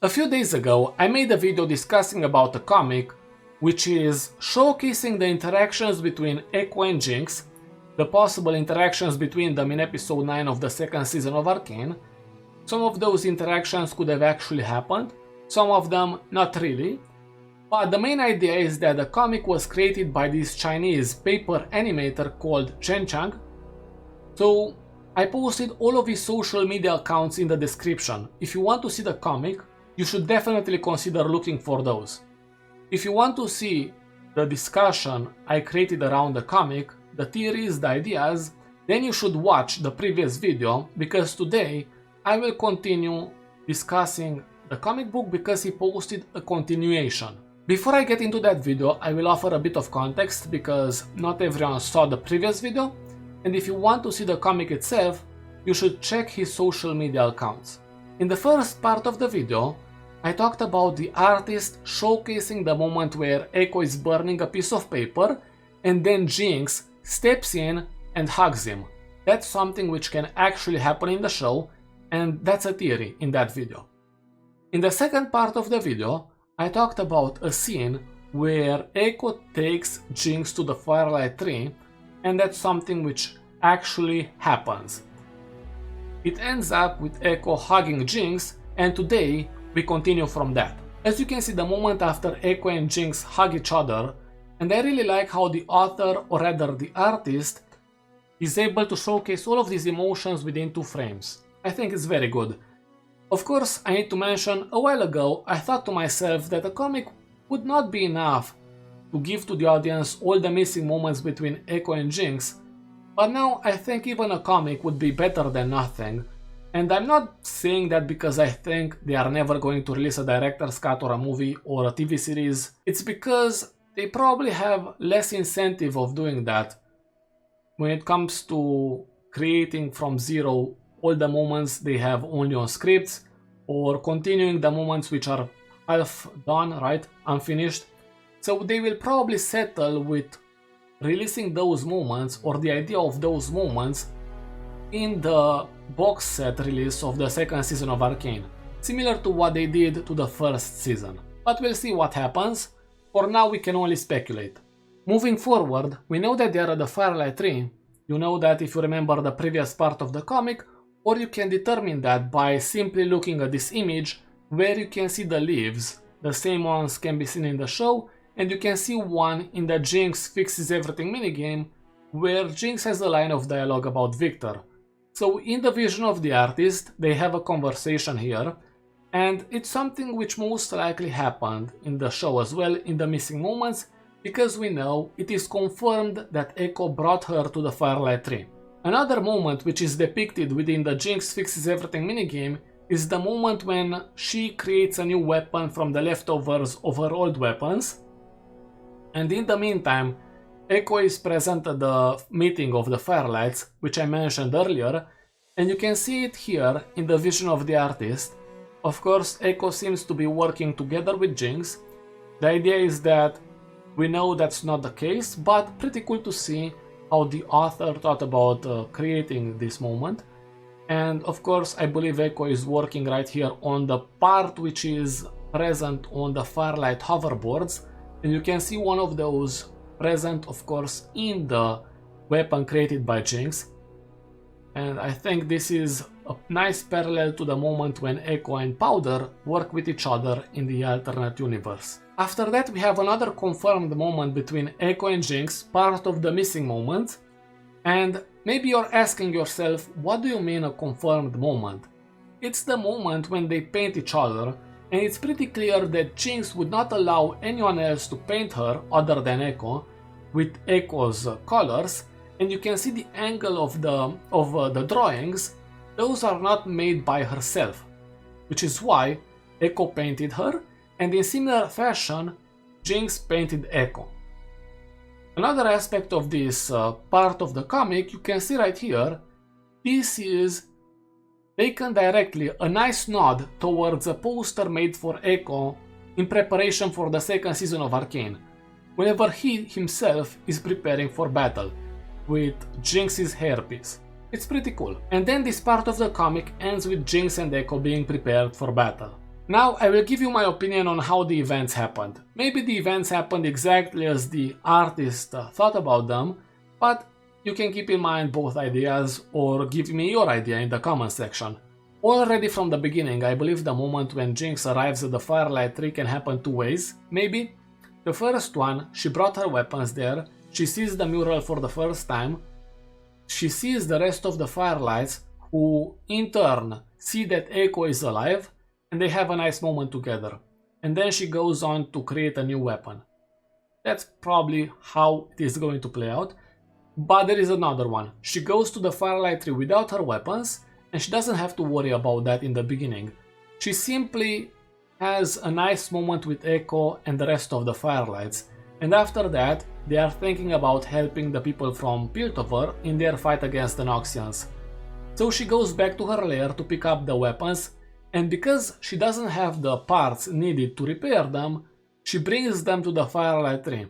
A few days ago, I made a video discussing about a comic which is showcasing the interactions between Ekko and Jinx, the possible interactions between them in episode 9 of the second season of Arcane. Some of those interactions could have actually happened, some of them not really, but the main idea is that the comic was created by this Chinese paper animator called Zhen Qiang. So I posted all of his social media accounts in the description. If you want to see the comic, you should definitely consider looking for those. If you want to see the discussion I created around the comic, the theories, the ideas, then you should watch the previous video, because today I will continue discussing the comic book because he posted a continuation. Before I get into that video, I will offer a bit of context because not everyone saw the previous video, and if you want to see the comic itself, you should check his social media accounts. In the first part of the video, I talked about the artist showcasing the moment where Ekko is burning a piece of paper and then Jinx steps in and hugs him. That's something which can actually happen in the show, and that's a theory in that video. In the second part of the video, I talked about a scene where Ekko takes Jinx to the Firelight Tree, and that's something which actually happens. It ends up with Ekko hugging Jinx, and today we continue from that. As you can see, the moment after Ekko and Jinx hug each other, and I really like how the author, or rather the artist, is able to showcase all of these emotions within 2 frames. I think it's very good. Of course, I need to mention, a while ago I thought to myself that a comic would not be enough to give to the audience all the missing moments between Ekko and Jinx, but now I think even a comic would be better than nothing. And I'm not saying that because I think they are never going to release a director's cut or a movie or a TV series. It's because they probably have less incentive of doing that when it comes to creating from zero all the moments they have only on scripts, or continuing the moments which are half done, right, unfinished. So they will probably settle with releasing those moments, or the idea of those moments, in the box set release of the second season of Arcane, similar to what they did to the first season. But we'll see what happens. For now we can only speculate. Moving forward, we know that they are at the Firelight Tree. You know that if you remember the previous part of the comic, or you can determine that by simply looking at this image where you can see the leaves. The same ones can be seen in the show, and you can see one in the Jinx Fixes Everything minigame where Jinx has a line of dialogue about Victor. So in the vision of the artist, they have a conversation here, and it's something which most likely happened in the show as well, in the missing moments, because we know it is confirmed that Ekko brought her to the Firelight Tree. Another moment which is depicted within the Jinx Fixes Everything minigame is the moment when she creates a new weapon from the leftovers of her old weapons, and in the meantime Ekko is present at the meeting of the Firelights, which I mentioned earlier, and you can see it here in the vision of the artist. Of course, Ekko seems to be working together with Jinx. The idea is that we know that's not the case, but pretty cool to see how the author thought about creating this moment. And of course, I believe Ekko is working right here on the part which is present on the Firelight hoverboards, and you can see one of those present, of course, in the weapon created by Jinx. And I think this is a nice parallel to the moment when Ekko and Powder work with each other in the alternate universe. After that, we have another confirmed moment between Ekko and Jinx, part of the missing moments. And maybe you're asking yourself, what do you mean a confirmed moment? It's the moment when they paint each other, and it's pretty clear that Jinx would not allow anyone else to paint her other than Ekko with Ekko's colors, and you can see the angle of the drawings. Those are not made by herself, which is why Ekko painted her, and in similar fashion Jinx painted Ekko. Another aspect of this part of the comic, you can see right here, this is taken directly, a nice nod towards a poster made for Ekko in preparation for the second season of Arcane, whenever he himself is preparing for battle, with Jinx's hairpiece. It's pretty cool. And then this part of the comic ends with Jinx and Ekko being prepared for battle. Now I will give you my opinion on how the events happened. Maybe the events happened exactly as the artist thought about them, but you can keep in mind both ideas or give me your idea in the comment section. Already from the beginning, I believe the moment when Jinx arrives at the Firelight Tree can happen two ways, maybe. The first one, she brought her weapons there, she sees the mural for the first time, she sees the rest of the Firelights who in turn see that Ekko is alive, and they have a nice moment together. And then she goes on to create a new weapon. That's probably how it is going to play out. But there is another one. She goes to the Firelight Tree without her weapons, and she doesn't have to worry about that in the beginning. She simply has a nice moment with Ekko and the rest of the Firelights, and after that they are thinking about helping the people from Piltover in their fight against the Noxians. So she goes back to her lair to pick up the weapons, and because she doesn't have the parts needed to repair them, she brings them to the Firelight Tree.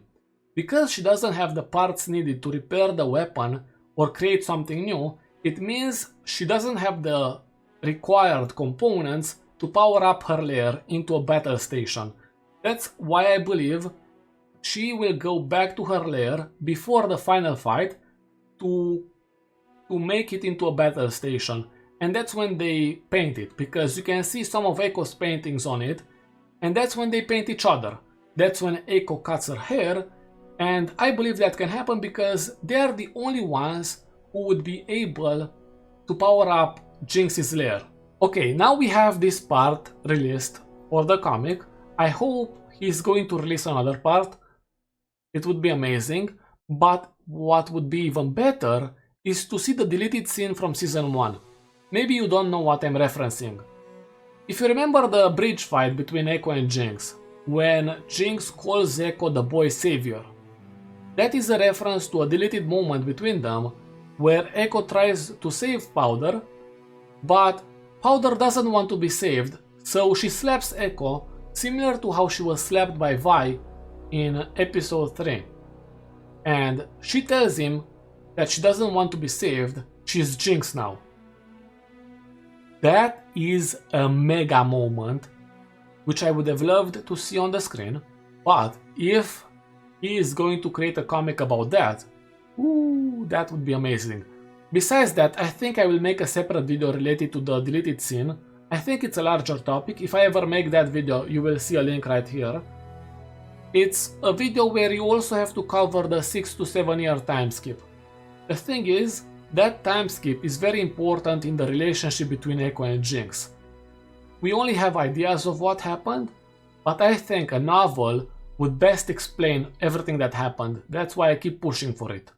Because she doesn't have the parts needed to repair the weapon or create something new, it means she doesn't have the required components to power up her lair into a battle station. That's why I believe she will go back to her lair before the final fight to make it into a battle station. And that's when they paint it, because you can see some of Ekko's paintings on it, and that's when they paint each other. That's when Ekko cuts her hair, and I believe that can happen because they are the only ones who would be able to power up Jinx's lair. Okay, now we have this part released for the comic. I hope he's going to release another part. It would be amazing, but what would be even better is to see the deleted scene from season 1. Maybe you don't know what I'm referencing. If you remember the bridge fight between Ekko and Jinx, when Jinx calls Ekko the boy savior, that is a reference to a deleted moment between them where Ekko tries to save Powder, but Powder doesn't want to be saved, so she slaps Ekko, similar to how she was slapped by Vi in episode 3. And she tells him that she doesn't want to be saved, she's Jinx now. That is a mega moment, which I would have loved to see on the screen, but if he is going to create a comic about that, ooh, that would be amazing. Besides that, I think I will make a separate video related to the deleted scene. I think it's a larger topic. If I ever make that video, you will see a link right here. It's a video where you also have to cover the 6 to 7 year time skip. The thing is, that time skip is very important in the relationship between Ekko and Jinx. We only have ideas of what happened, but I think a novel would best explain everything that happened. That's why I keep pushing for it.